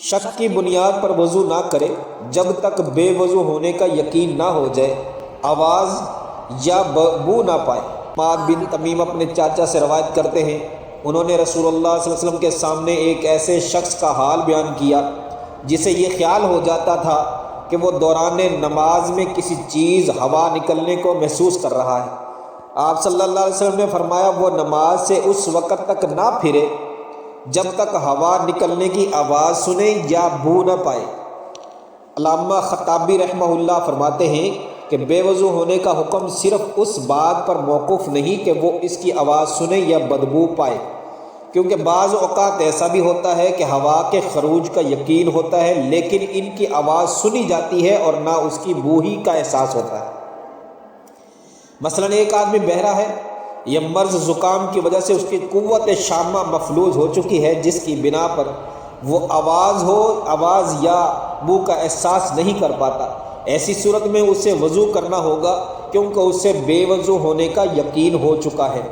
شک کی بنیاد پر وضو نہ کرے جب تک بے وضو ہونے کا یقین نہ ہو جائے، آواز یا بو نہ پائے۔ حماد بن تمیم اپنے چاچا سے روایت کرتے ہیں، انہوں نے رسول اللہ صلی اللہ علیہ وسلم کے سامنے ایک ایسے شخص کا حال بیان کیا جسے یہ خیال ہو جاتا تھا کہ وہ دوران نماز میں کسی چیز ہوا نکلنے کو محسوس کر رہا ہے۔ آپ صلی اللہ علیہ وسلم نے فرمایا وہ نماز سے اس وقت تک نہ پھرے جب تک ہوا نکلنے کی آواز سنے یا بو نہ پائے۔ علامہ خطابی رحمہ اللہ فرماتے ہیں کہ بے وضو ہونے کا حکم صرف اس بات پر موقوف نہیں کہ وہ اس کی آواز سنے یا بدبو پائے، کیونکہ بعض اوقات ایسا بھی ہوتا ہے کہ ہوا کے خروج کا یقین ہوتا ہے لیکن ان کی آواز سنی جاتی ہے اور نہ اس کی بو ہی کا احساس ہوتا ہے۔ مثلا ایک آدمی بہرا ہے، یہ مرض زکام کی وجہ سے اس کی قوت شامہ مفلوج ہو چکی ہے، جس کی بنا پر وہ آواز یا بو کا احساس نہیں کر پاتا۔ ایسی صورت میں اسے وضو کرنا ہوگا کیونکہ اسے بے وضو ہونے کا یقین ہو چکا ہے۔